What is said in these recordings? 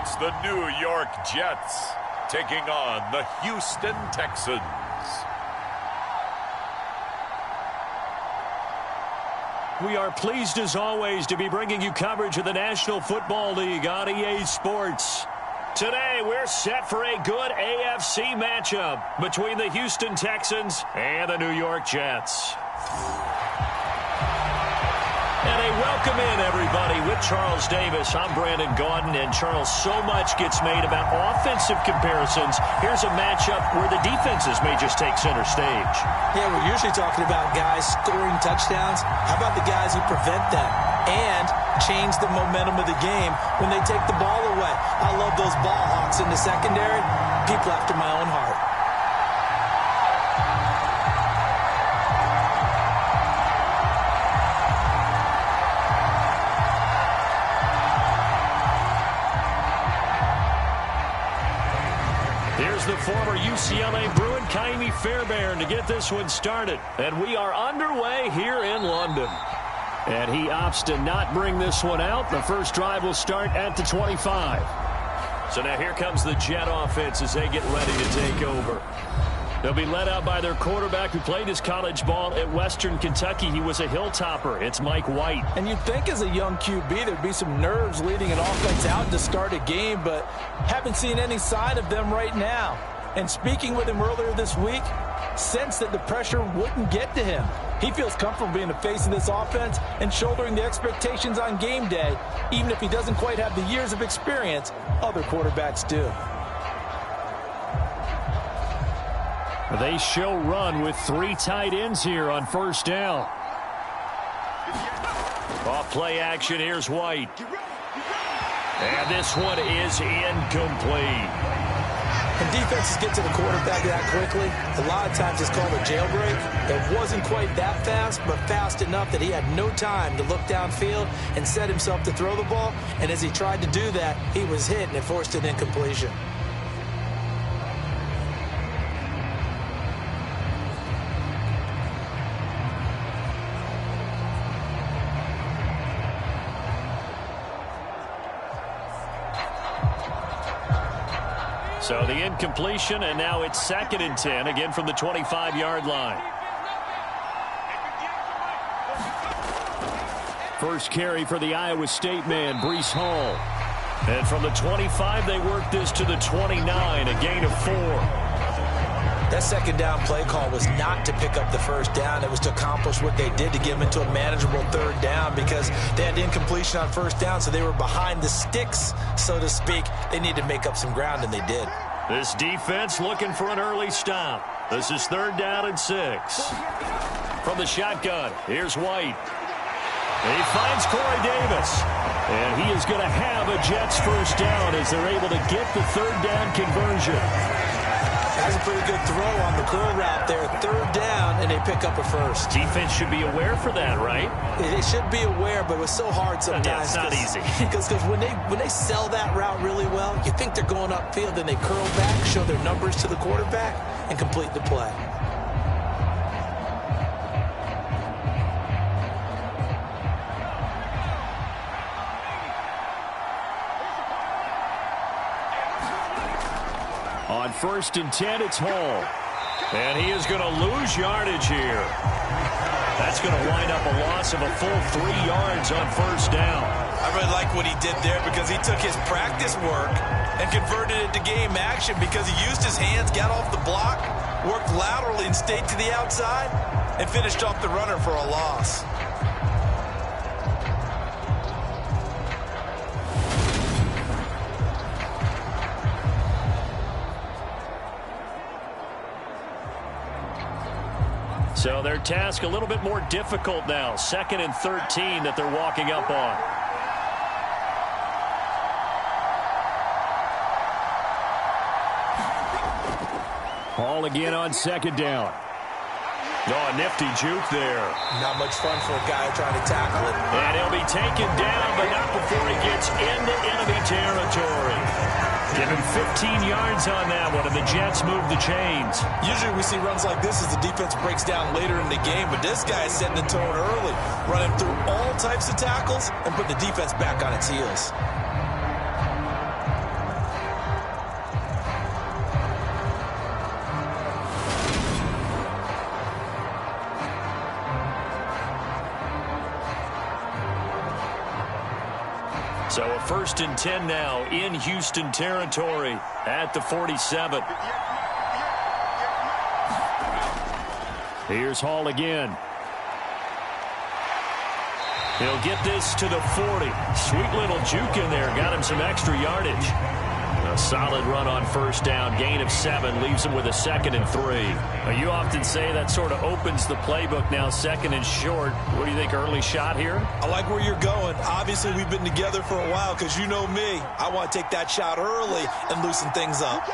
It's the New York Jets taking on the Houston Texans. We are pleased as always to be bringing you coverage of the National Football League on EA Sports. Today we're set for a good AFC matchup between the Houston Texans and the New York Jets. And a welcome in, everybody, with Charles Davis. I'm Brandon Gaudin, and Charles, so much gets made about offensive comparisons. Here's a matchup where the defenses may just take center stage. Yeah, we're usually talking about guys scoring touchdowns. How about the guys who prevent them and change the momentum of the game when they take the ball away? I love those ball hawks in the secondary. People after my own heart. Here's the former UCLA Bruin, Kaimi Fairbairn, to get this one started. And we are underway here in London. And he opts to not bring this one out. The first drive will start at the 25. So now here comes the Jet offense as they get ready to take over. They'll be led out by their quarterback who played his college ball at Western Kentucky. He was a Hilltopper. It's Mike White. And you'd think as a young QB there'd be some nerves leading an offense out to start a game, but haven't seen any sign of them right now. And speaking with him earlier this week, sensed that the pressure wouldn't get to him. He feels comfortable being the face of this offense and shouldering the expectations on game day, even if he doesn't quite have the years of experience other quarterbacks do. They show run with 3 tight ends here on first down. Off play action, here's White. And this one is incomplete. When defenses get to the quarterback that quickly, a lot of times it's called a jailbreak. It wasn't quite that fast, but fast enough that he had no time to look downfield and set himself to throw the ball. And as he tried to do that, he was hit and it forced an incompletion. So the incompletion, and now it's 2nd and 10, again from the 25-yard line. First carry for the Iowa State man, Breece Hall. And from the 25, they work this to the 29, a gain of 4. That second down play call was not to pick up the first down. It was to accomplish what they did to get them into a manageable third down because they had incompletion on first down, so they were behind the sticks, so to speak. They needed to make up some ground, and they did. This defense looking for an early stop. This is 3rd down and 6. From the shotgun, here's White. He finds Corey Davis. And he is going to have a Jets first down as they're able to get the 3rd down conversion. That's a pretty good throw on the curl route there. 3rd down, and they pick up a first. Defense should be aware for that, right? They should be aware, but it was so hard sometimes. Yeah, it's not easy. Because when they sell that route really well, you think they're going upfield, then they curl back, show their numbers to the quarterback, and complete the play. On 1st and 10, it's Hall. And he is going to lose yardage here. That's going to wind up a loss of a full 3 yards on first down. I really like what he did there because he took his practice work and converted it to game action because he used his hands, got off the block, worked laterally and stayed to the outside, and finished off the runner for a loss. So their task a little bit more difficult now. 2nd and 13 that they're walking up on. Hall again on 2nd down. Oh, a nifty juke there. Not much fun for a guy trying to tackle it. And he'll be taken down, but not before he gets into enemy territory. Give him 15 yards on that one, and the Jets move the chains. Usually we see runs like this as the defense breaks down later in the game, but this guy is setting the tone early, running through all types of tackles and putting the defense back on its heels. first and 10 now in Houston territory at the 47. Here's Hall again. He'll get this to the 40. Sweet little juke in there. Got him some extra yardage. A solid run on first down. Gain of 7 leaves him with a 2nd and 3. Now, you often say that sort of opens the playbook now, 2nd and short. What do you think, early shot here? I like where you're going. Obviously, we've been together for a while because you know me. I want to take that shot early and loosen things up.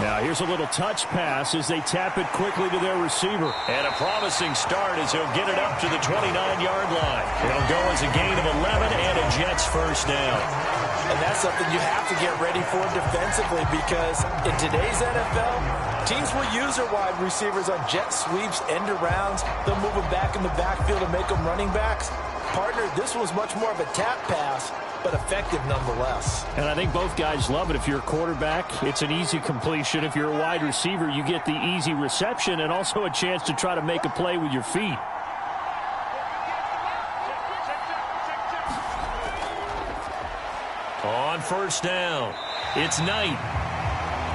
Now, here's a little touch pass as they tap it quickly to their receiver. And a promising start as he'll get it up to the 29-yard line. It'll go as a gain of 11 and a Jets first down. And that's something you have to get ready for defensively because in today's NFL, teams will use their wide receivers on jet sweeps, end arounds. They'll move them back in the backfield and make them running backs. Partner, this was much more of a tap pass, but effective nonetheless. And I think both guys love it. If you're a quarterback, it's an easy completion. If you're a wide receiver, you get the easy reception and also a chance to try to make a play with your feet. On first down, it's Knight.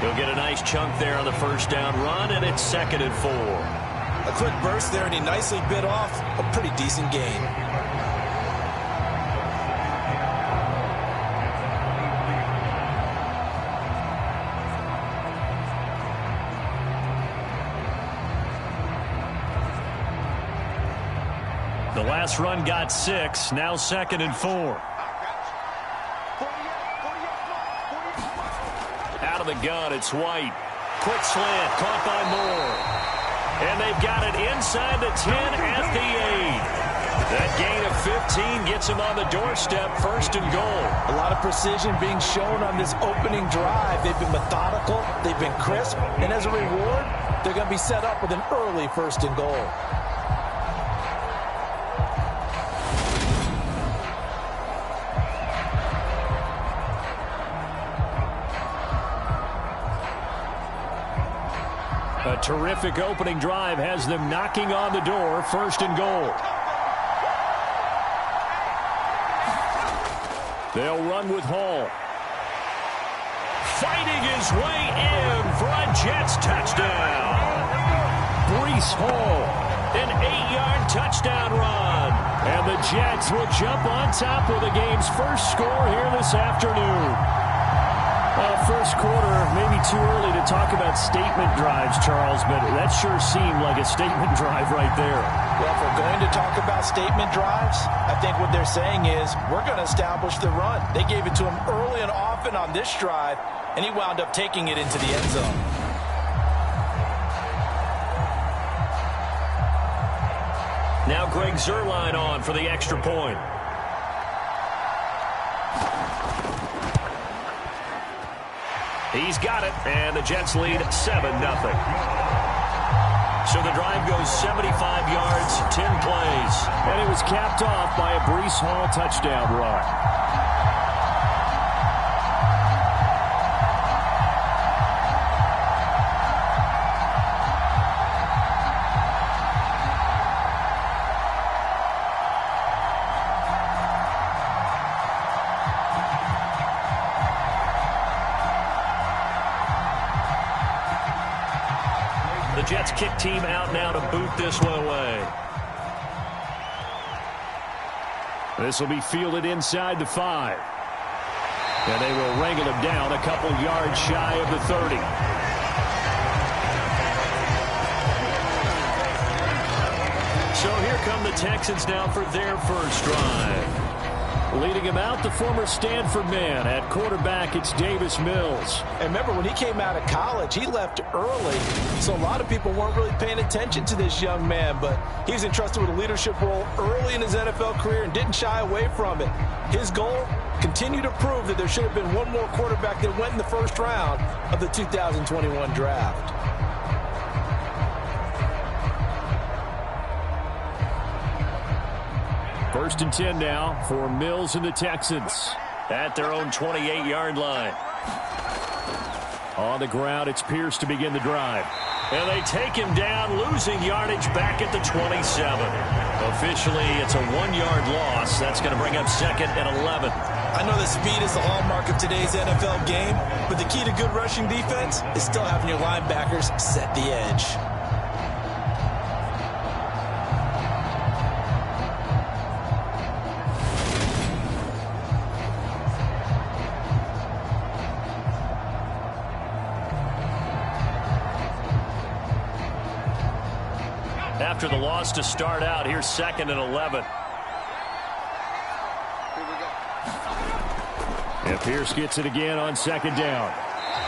He'll get a nice chunk there on the first down run, and it's 2nd and 4. A quick burst there, and he nicely bit off a pretty decent gain. The last run got 6, now 2nd and 4. Out of the gun, it's White. Quick slant, caught by Moore. And they've got it inside the 10 at the 8. That gain of 15 gets him on the doorstep, 1st and goal. A lot of precision being shown on this opening drive. They've been methodical, they've been crisp, and as a reward, they're going to be set up with an early 1st and goal. A terrific opening drive has them knocking on the door, 1st and goal. They'll run with Hall. Fighting his way in for a Jets touchdown. Breece Hall, an 8-yard touchdown run. And the Jets will jump on top with the game's first score here this afternoon. First quarter, maybe too early to talk about statement drives, Charles, but that sure seemed like a statement drive right there. Well, if we're going to talk about statement drives, I think what they're saying is we're going to establish the run. They gave it to him early and often on this drive, and he wound up taking it into the end zone. Now Greg Zuerlein on for the extra point. He's got it, and the Jets lead 7-0. So the drive goes 75 yards, 10 plays. And it was capped off by a Breece Hall touchdown run. The Jets kick team out now to boot this one away. This will be fielded inside the 5. And they will wrangle him down a couple yards shy of the 30. So here come the Texans now for their first drive. Leading him out, the former Stanford man. At quarterback, it's Davis Mills. And remember, when he came out of college, he left early. So a lot of people weren't really paying attention to this young man. But he was entrusted with a leadership role early in his NFL career and didn't shy away from it. His goal, continue to prove that there should have been one more quarterback that went in the first round of the 2021 draft. First and 10 now for Mills and the Texans at their own 28-yard line. On the ground, it's Pierce to begin the drive. And they take him down, losing yardage back at the 27. Officially, it's a 1-yard loss. That's going to bring up 2nd and 11. I know that speed is the hallmark of today's NFL game, but the key to good rushing defense is still having your linebackers set the edge. After the loss to start out, here's 2nd and 11. And Pierce gets it again on 2nd down.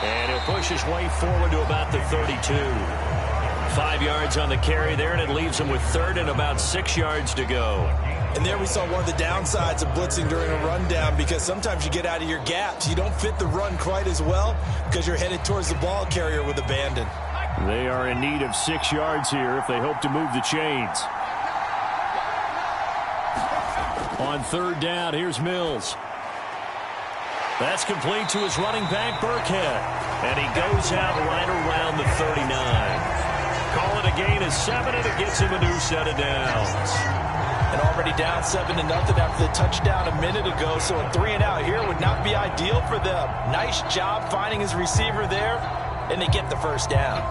And he'll push his way forward to about the 32. 5 yards on the carry there, and it leaves him with 3rd and about 6 yards to go. And there we saw one of the downsides of blitzing during a rundown, because sometimes you get out of your gaps. You don't fit the run quite as well because you're headed towards the ball carrier with abandon. They are in need of 6 yards here if they hope to move the chains. On 3rd down, here's Mills. That's complete to his running back, Burkhead. And he goes out right around the 39. Call it a gain of 7, and it gets him a new set of downs. And already down 7-0 after the touchdown a minute ago, so a 3-and-out here would not be ideal for them. Nice job finding his receiver there, and they get the first down.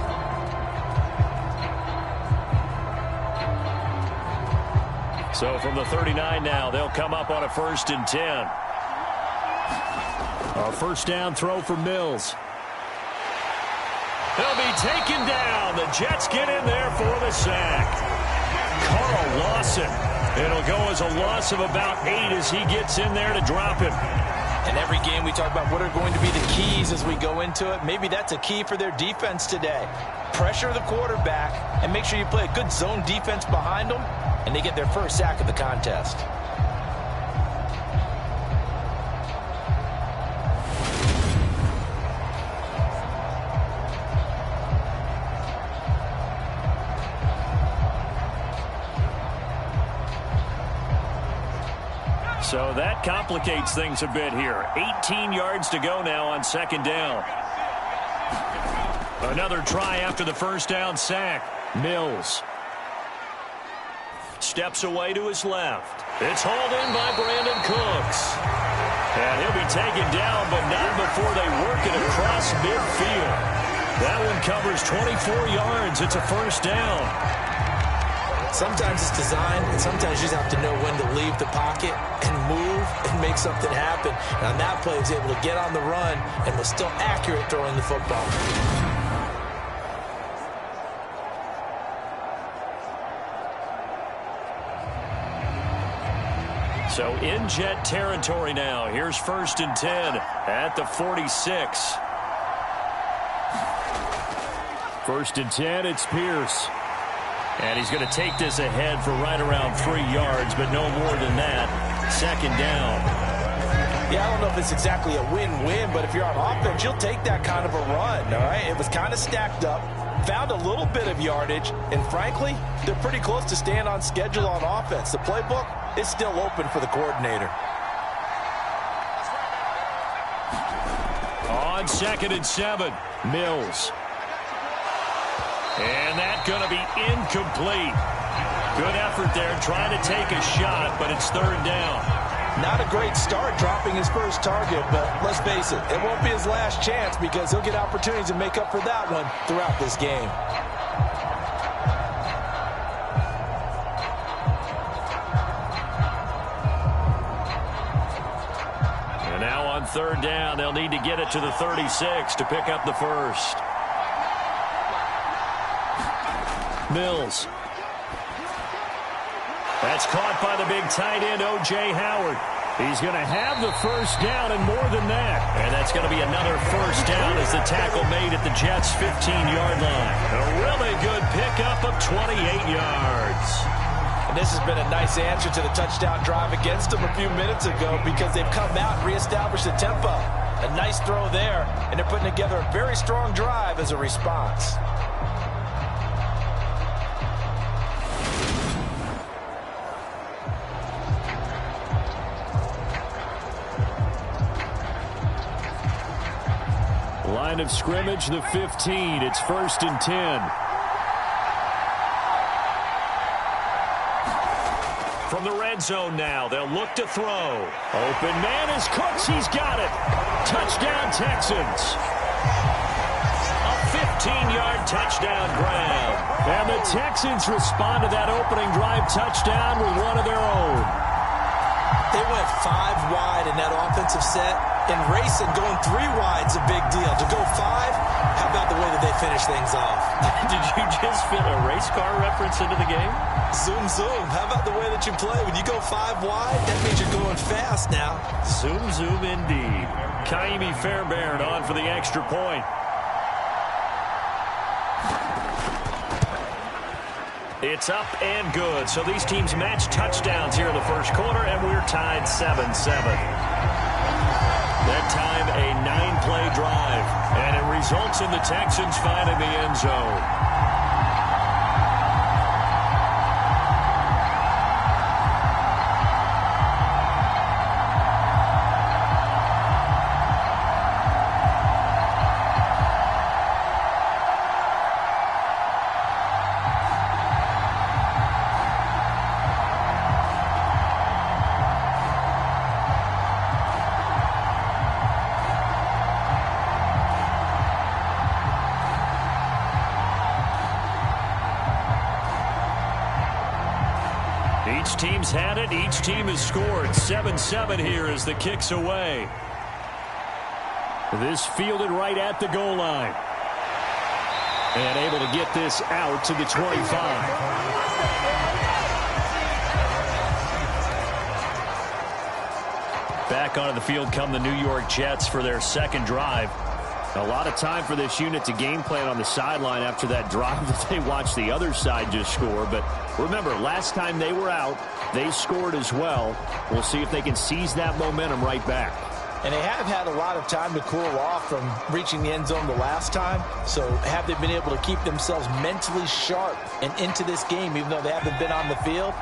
So from the 39 now, they'll come up on a 1st and 10. A first down throw for Mills. He'll be taken down. The Jets get in there for the sack. Carl Lawson. It'll go as a loss of about 8 as he gets in there to drop him. And every game we talk about what are going to be the keys as we go into it. Maybe that's a key for their defense today. Pressure the quarterback and make sure you play a good zone defense behind them, and they get their first sack of the contest. So that complicates things a bit here. 18 yards to go now on 2nd down. Another try after the first down sack. Mills steps away to his left. It's hauled in by Brandon Cooks. And he'll be taken down, but not before they work it across midfield. That one covers 24 yards. It's a first down. Sometimes it's designed, and sometimes you just have to know when to leave the pocket and move and make something happen. And on that play, he was able to get on the run and was still accurate throwing the football. So in Jet territory now. Here's 1st and 10 at the 46. 1st and 10, it's Pierce. And he's going to take this ahead for right around 3 yards, but no more than that. 2nd down. Yeah, I don't know if it's exactly a win-win, but if you're on offense, you'll take that kind of a run, all right? It was kind of stacked up, found a little bit of yardage, and frankly, they're pretty close to staying on schedule on offense. The playbook is still open for the coordinator. On 2nd and 7, Mills. And that's going to be incomplete. Good effort there, trying to take a shot, but it's 3rd down. Not a great start dropping his first target, but let's face it, it won't be his last chance because he'll get opportunities to make up for that one throughout this game. And now on 3rd down, they'll need to get it to the 36 to pick up the first. Mills. That's caught by the big tight end, O.J. Howard. He's going to have the first down and more than that. And that's going to be another first down as the tackle made at the Jets' 15-yard line. A really good pickup of 28 yards. And this has been a nice answer to the touchdown drive against them a few minutes ago because they've come out and reestablished the tempo. A nice throw there, and they're putting together a very strong drive as a response. line of scrimmage, the 15. It's 1st and 10. From the red zone now, they'll look to throw. Open man is Cooks. He's got it. Touchdown, Texans. A 15-yard touchdown grab. And the Texans respond to that opening drive touchdown with one of their own. They went 5 wide in that offensive set. And racing, going 3 wide's a big deal. To go 5, how about the way that they finish things off? Did you just fit a race car reference into the game? Zoom, zoom. How about the way that you play? When you go 5 wide, that means you're going fast now. Zoom, zoom indeed. Kaimi Fairbairn on for the extra point. It's up and good. So these teams match touchdowns here in the first quarter, and we're tied 7-7. That time, a 9-play drive, and it results in the Texans finding the end zone. Each team's had it. Each team has scored. 7-7 here as the kick's away. This fielded right at the goal line. And able to get this out to the 25. Back onto the field come the New York Jets for their second drive. A lot of time for this unit to game plan on the sideline after that drive that they watched the other side just score. But remember, last time they were out, they scored as well. We'll see if they can seize that momentum right back. And they have had a lot of time to cool off from reaching the end zone the last time. So have they been able to keep themselves mentally sharp and into this game, even though they haven't been on the field?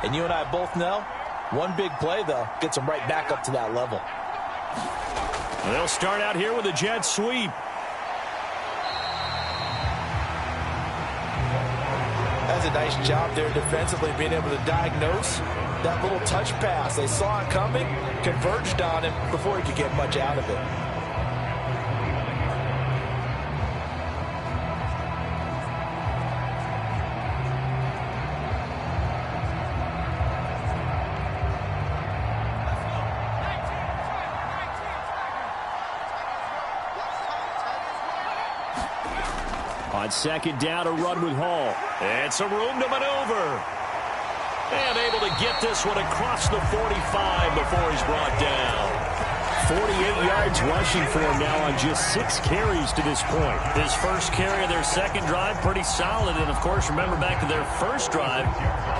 And you and I both know, one big play, though, gets them right back up to that level. They'll start out here with a jet sweep. That's a nice job there defensively, being able to diagnose that little touch pass. They saw it coming, converged on him before he could get much out of it. On second down, a run with Hall. And some room to maneuver. And able to get this one across the 45 before he's brought down. 48 yards rushing for him now on just 6 carries to this point. His first carry of their second drive, pretty solid. And, of course, remember back to their first drive,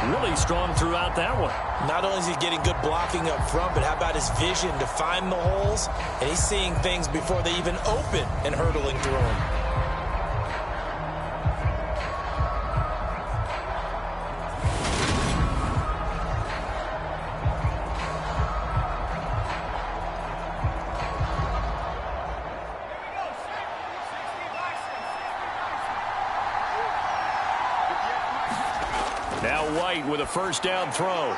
really strong throughout that one. Not only is he getting good blocking up front, but how about his vision to find the holes? And he's seeing things before they even open and hurtling through them. Now White with a first down throw.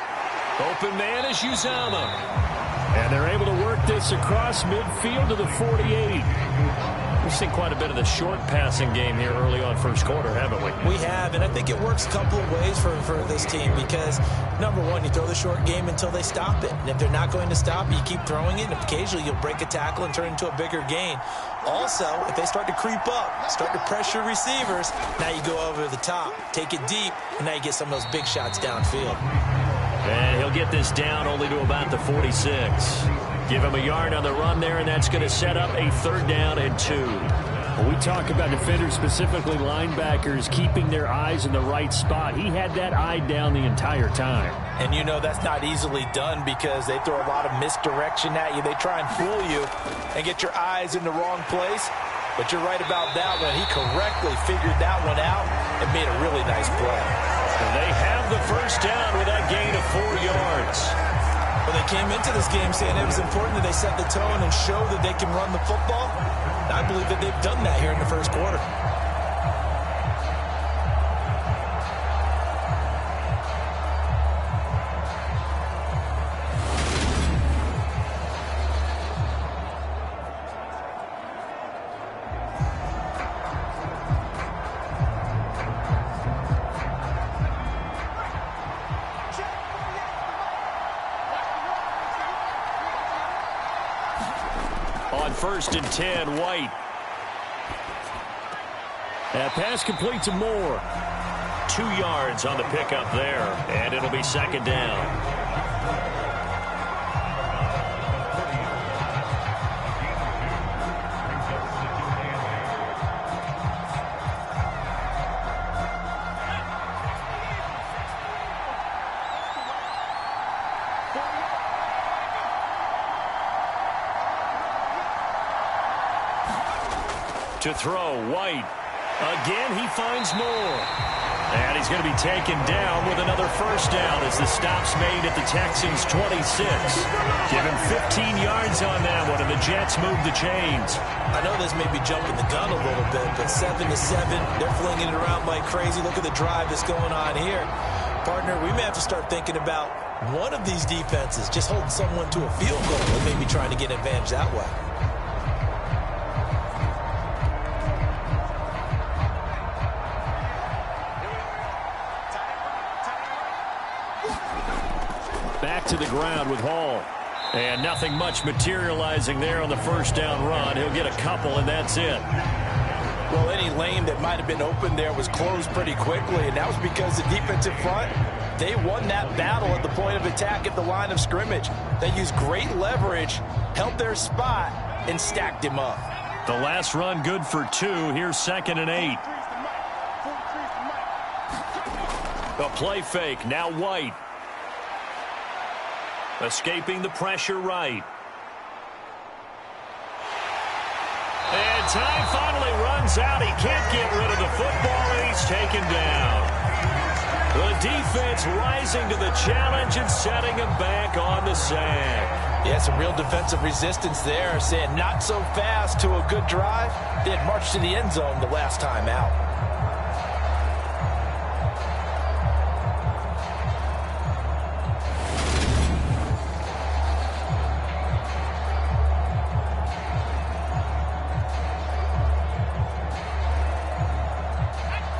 Open man is Uzama. And they're able to work this across midfield to the 48. We've seen quite a bit of the short passing game here early on first quarter, haven't we? We have, and I think it works a couple of ways for this team because, number one, you throw the short game until they stop it. And if they're not going to stop it, you keep throwing it, and occasionally you'll break a tackle and turn it into a bigger gain. Also, if they start to creep up, start to pressure receivers, now you go over the top, take it deep, and now you get some of those big shots downfield. And he'll get this down only to about the 46. Give him a yard on the run there, and that's going to set up a 3rd down and 2. When we talk about defenders, specifically linebackers, keeping their eyes in the right spot, he had that eye down the entire time. And you know that's not easily done because they throw a lot of misdirection at you. They try and fool you and get your eyes in the wrong place. But you're right about that one. He correctly figured that one out and made a really nice play. And they have the first down with that gain of 4 yards. Well, they came into this game saying it was important that they set the tone and show that they can run the football. I believe that they've done that here in the first quarter. On 1st and 10, White. That pass complete to Moore. 2 yards on the pickup there, and it'll be 2nd down. To throw, White. Again, he finds Moore. And he's going to be taken down with another first down as the stop's made at the Texans' 26. Give him 15 yards on that one, and the Jets move the chains. I know this may be jumping the gun a little bit, but 7-7, they're flinging it around like crazy. Look at the drive that's going on here. Partner, we may have to start thinking about one of these defenses just holding someone to a field goal and maybe trying to get an advantage that way. Back to the ground with Hall. And nothing much materializing there on the first down run. He'll get a couple, and that's it. Well, any lane that might have been open there was closed pretty quickly, and that was because the defensive front, they won that battle at the point of attack at the line of scrimmage. They used great leverage, held their spot, and stacked him up. The last run good for 2. Here's 2nd and 8. A play fake. Now White. Escaping the pressure right. And time finally runs out. He can't get rid of the football, and he's taken down. The defense rising to the challenge and setting him back on the sack. Yeah, some real defensive resistance there, saying not so fast to a good drive. They had marched to the end zone the last time out.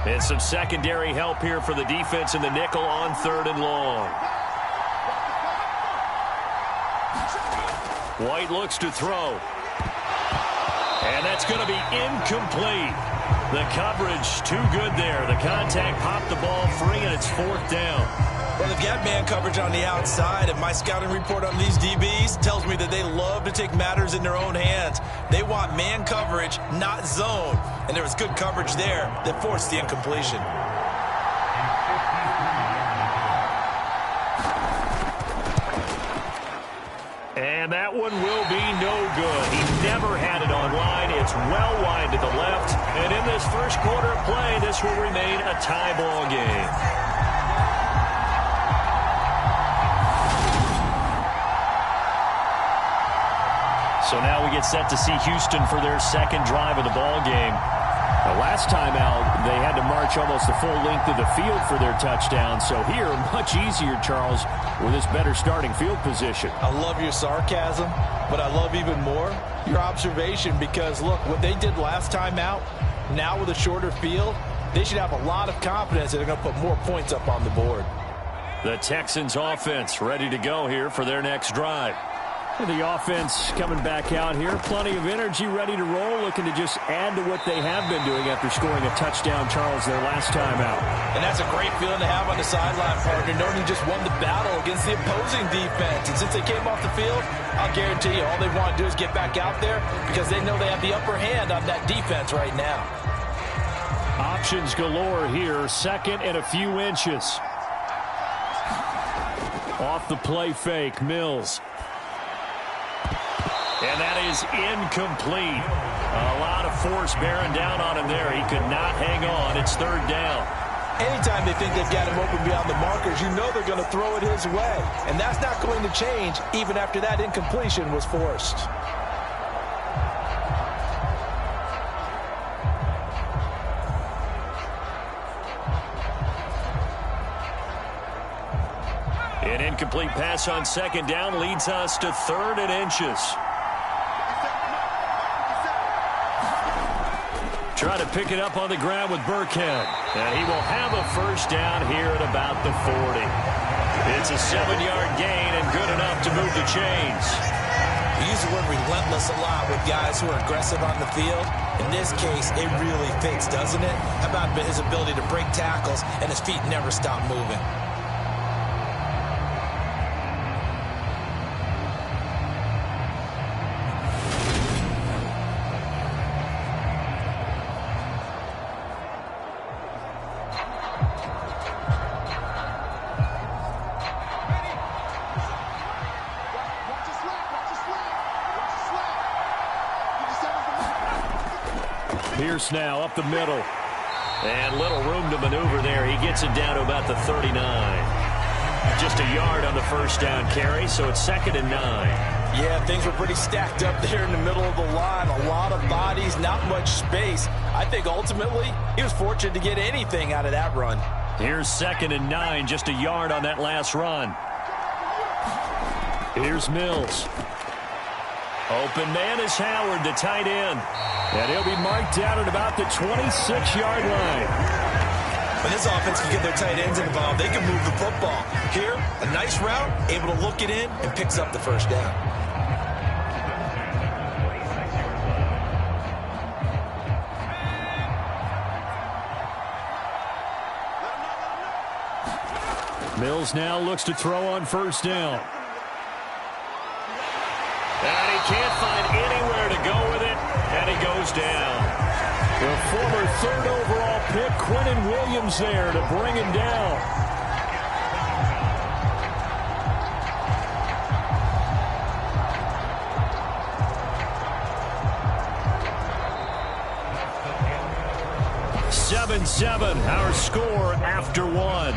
And some secondary help here for the defense in the nickel on 3rd and long. White looks to throw. And that's going to be incomplete. The coverage too good there. The contact popped the ball free, and it's 4th down. Well, they've got man coverage on the outside, and my scouting report on these DBs tells me that they love to take matters in their own hands. They want man coverage, not zone. And there was good coverage there that forced the incompletion. And that one will be no good. He never had it on line. It's well wide to the left. And in this first quarter of play, this will remain a tie ball game. So now we get set to see Houston for their 2nd drive of the ball game. Last time out, they had to march almost the full length of the field for their touchdown. So here, much easier, Charles, with this better starting field position. I love your sarcasm, but I love even more your observation because, look, what they did last time out, now with a shorter field, they should have a lot of confidence that they're going to put more points up on the board. The Texans offense ready to go here for their next drive. The offense coming back out here. Plenty of energy, ready to roll, looking to just add to what they have been doing after scoring a touchdown, Charles, their last time out. And that's a great feeling to have on the sideline, partner, knowing you just won the battle against the opposing defense. And since they came off the field, I'll guarantee you all they want to do is get back out there because they know they have the upper hand on that defense right now. Options galore here. 2nd and a few inches. Off the play fake, Mills. And that is incomplete. A lot of force bearing down on him there. He could not hang on. It's 3rd down. Anytime they think they've got him open beyond the markers, you know they're going to throw it his way. And that's not going to change even after that incompletion was forced. An incomplete pass on second down leads us to 3rd and inches. Try to pick it up on the ground with Burkhead. And he will have a first down here at about the 40. It's a 7-yard gain and good enough to move the chains. We use the word relentless a lot with guys who are aggressive on the field. In this case, it really fits, doesn't it? How about his ability to break tackles and his feet never stop moving? Pierce now up the middle. And little room to maneuver there. He gets it down to about the 39. Just a yard on the first down carry, so it's 2nd and 9. Yeah, things were pretty stacked up there in the middle of the line. A lot of bodies, not much space. I think ultimately he was fortunate to get anything out of that run. Here's 2nd and 9, just a yard on that last run. Here's Mills. Open man is Howard, the tight end. And he'll be marked out at about the 26-yard line. When this offense can get their tight ends involved, they can move the football. Here, a nice route, able to look it in, and picks up the first down. Mills now looks to throw on first down. And he can't find anywhere to go with it, and he goes down. The former 3rd overall pick, Quentin Williams, there to bring him down. Seven, our score after 1.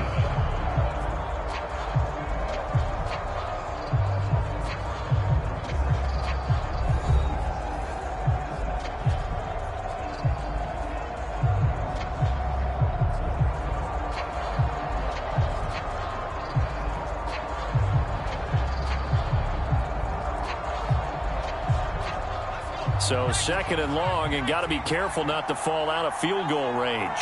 So 2nd and long, and got to be careful not to fall out of field goal range.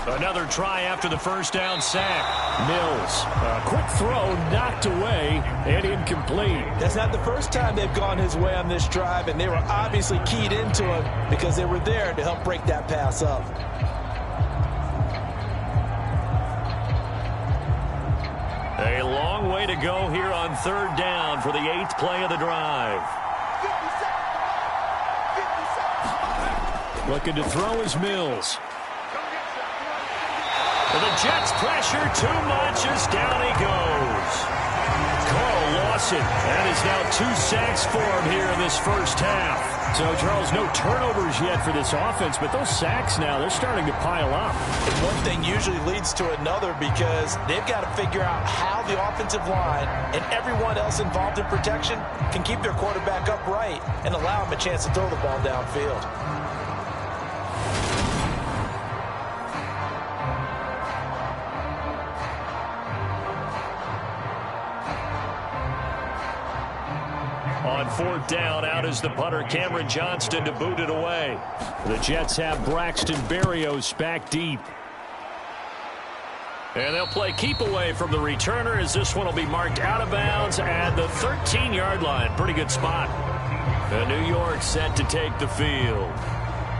Another try after the first down sack. Mills, a quick throw knocked away and incomplete. That's not the first time they've gone his way on this drive, and they were obviously keyed into it because they were there to help break that pass up. A long way to go here on 3rd down for the 8th play of the drive. Looking to throw is Mills. And the Jets pressure too much as down he goes. Carl Lawson, that is now 2 sacks for him here in this first half. So, Charles, no turnovers yet for this offense, but those sacks now, they're starting to pile up. And one thing usually leads to another because they've got to figure out how the offensive line and everyone else involved in protection can keep their quarterback upright and allow him a chance to throw the ball downfield. On 4th down, out is the punter, Cameron Johnston, to boot it away. The Jets have Braxton Berrios back deep. And they'll play keep away from the returner as this one will be marked out of bounds at the 13-yard line. Pretty good spot. And New York set to take the field.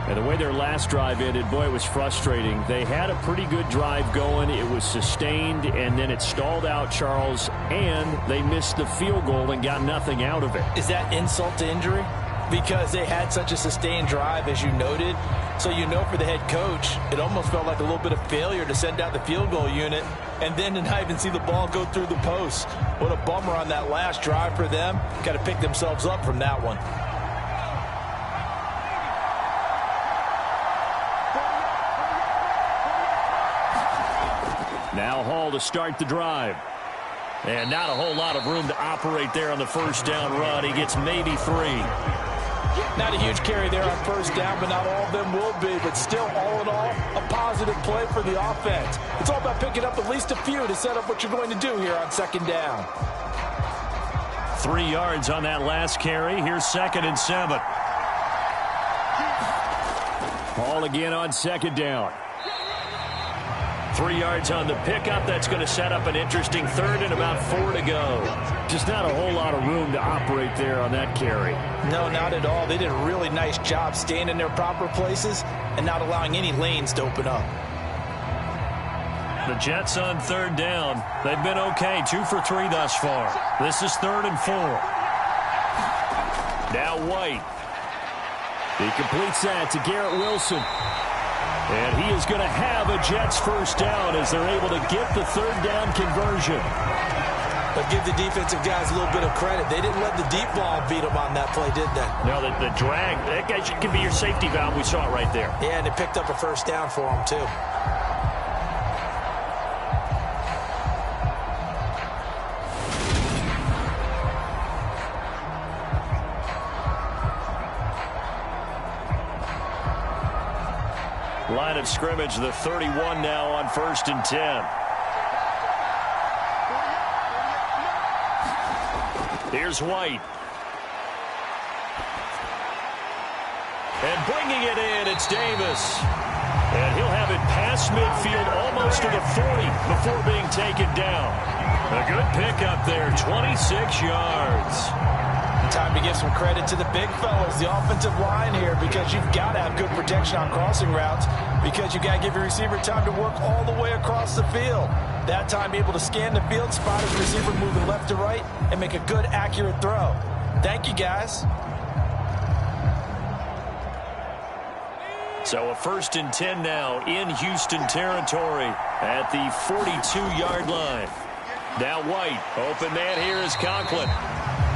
And the way their last drive ended, boy, it was frustrating. They had a pretty good drive going. It was sustained, and then it stalled out, Charles, and they missed the field goal and got nothing out of it. Is that insult to injury? Because they had such a sustained drive, as you noted. So you know for the head coach, it almost felt like a little bit of failure to send out the field goal unit and then to not even see the ball go through the post. What a bummer on that last drive for them. Got to pick themselves up from that one. Now Hall to start the drive. And not a whole lot of room to operate there on the first down run. He gets maybe 3. Not a huge carry there on first down, but not all of them will be. But still, all in all, a positive play for the offense. It's all about picking up at least a few to set up what you're going to do here on second down. 3 yards on that last carry. Here's 2nd and 7. Hall again on second down. 3 yards on the pickup. That's going to set up an interesting 3rd and about 4 to go. Just not a whole lot of room to operate there on that carry. No, not at all. They did a really nice job staying in their proper places and not allowing any lanes to open up. The Jets on 3rd down. They've been okay. 2 for 3 thus far. This is 3rd and 4. Now White. He completes that to Garrett Wilson. And he is going to have a Jets first down as they're able to get the 3rd down conversion. But give the defensive guys a little bit of credit. They didn't let the deep ball beat them on that play, did they? No, the drag, that guy can be your safety valve. We saw it right there. Yeah, and they picked up a first down for him, too. Line of scrimmage, the 31 now on 1st and 10. Here's White. And bringing it in, it's Davis. And he'll have it past midfield almost to the 40 before being taken down. A good pickup there, 26 yards. Time to give some credit to the big fellas, the offensive line here, because you've got to have good protection on crossing routes, because you've got to give your receiver time to work all the way across the field. That time, be able to scan the field, spot his receiver moving left to right, and make a good, accurate throw. Thank you, guys. So a 1st and 10 now in Houston territory at the 42-yard line. Now White, open man here is Conklin.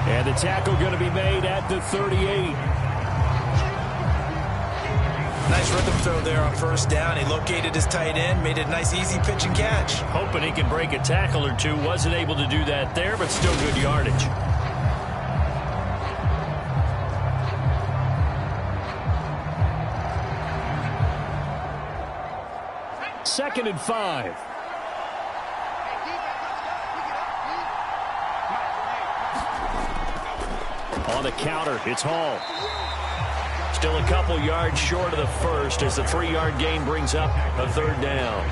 And the tackle going to be made at the 38. Nice rhythm throw there on first down. He located his tight end, made it a nice, easy pitch and catch. Hoping he can break a tackle or two. Wasn't able to do that there, but still good yardage. Second and 5. On the counter, it's Hall. Still a couple yards short of the first as the 3-yard gain brings up a 3rd down.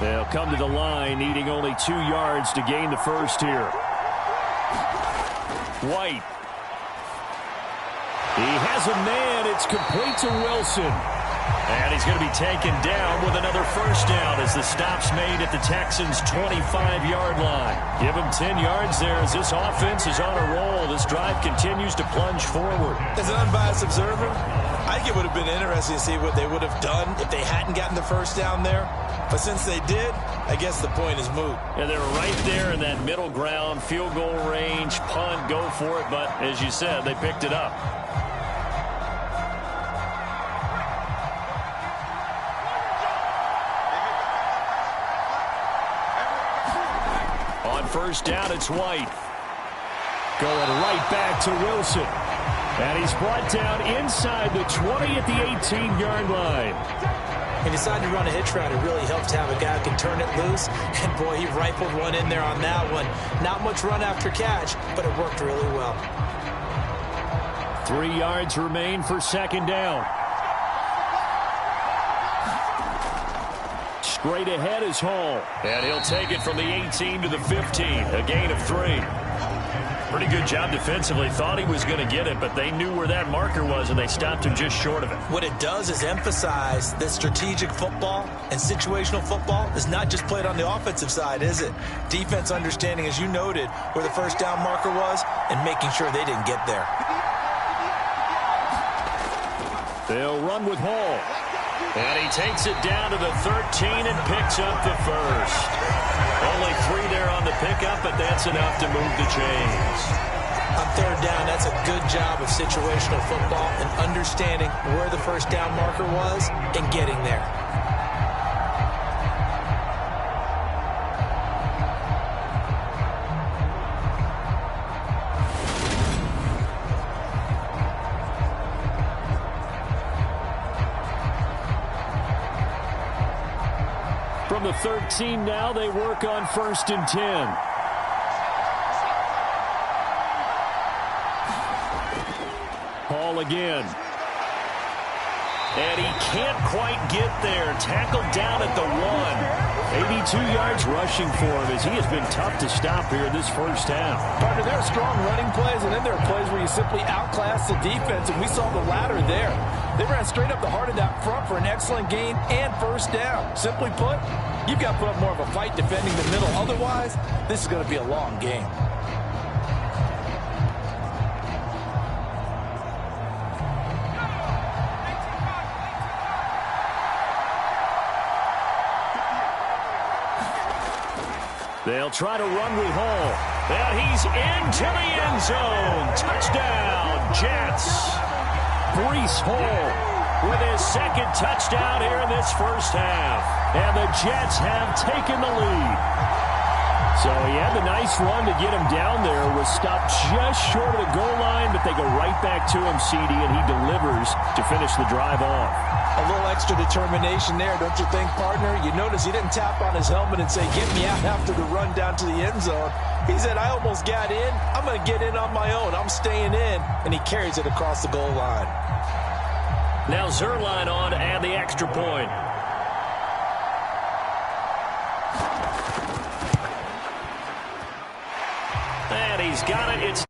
They'll come to the line, needing only 2 yards to gain the first here. White. He has a man. It's complete to Wilson. And he's going to be taken down with another first down as the stop's made at the Texans' 25-yard line. Give him 10 yards there as this offense is on a roll. This drive continues to plunge forward. As an unbiased observer, I think it would have been interesting to see what they would have done if they hadn't gotten the first down there. But since they did, I guess the point is moot. And they're right there in that middle ground, field goal range, punt, go for it. But as you said, they picked it up. First down, it's White. Going right back to Wilson. And he's brought down inside the 20 at the 18-yard line. He decided to run a hitch route. It really helped to have a guy who can turn it loose. And, boy, he rifled one in there on that one. Not much run after catch, but it worked really well. 3 yards remain for second down. Straight ahead is Hall. And he'll take it from the 18 to the 15. A gain of 3. Pretty good job defensively. Thought he was going to get it, but they knew where that marker was, and they stopped him just short of it. What it does is emphasize that strategic football and situational football is not just played on the offensive side, is it? Defense understanding, as you noted, where the first down marker was and making sure they didn't get there. They'll run with Hall. And he takes it down to the 13 and picks up the first. Only 3 there on the pickup, but that's enough to move the chains. On third down, that's a good job of situational football and understanding where the first down marker was and getting there. From the 13 now, they work on 1st and 10. Hall again. And he can't quite get there. Tackled down at the 1. 82 yards rushing for him as he has been tough to stop here this first half. Partner, there are strong running plays, and then there are plays where you simply outclass the defense, and we saw the latter there. They ran straight up the heart of that front for an excellent gain and first down. Simply put, you've got to put up more of a fight defending the middle. Otherwise, this is going to be a long game. They'll try to run with Hall. And he's into the end zone. Touchdown, Jets. Breece Hall with his second touchdown here in this first half. And the Jets have taken the lead. So he had the nice run to get him down there. Was stopped just short of the goal line, but they go right back to him, CD, and he delivers to finish the drive off. A little extra determination there, don't you think, partner? You notice he didn't tap on his helmet and say, get me out after the run down to the end zone. He said, I almost got in. I'm going to get in on my own. I'm staying in. And he carries it across the goal line. Now Zerline on to add the extra point. And he's got it. It's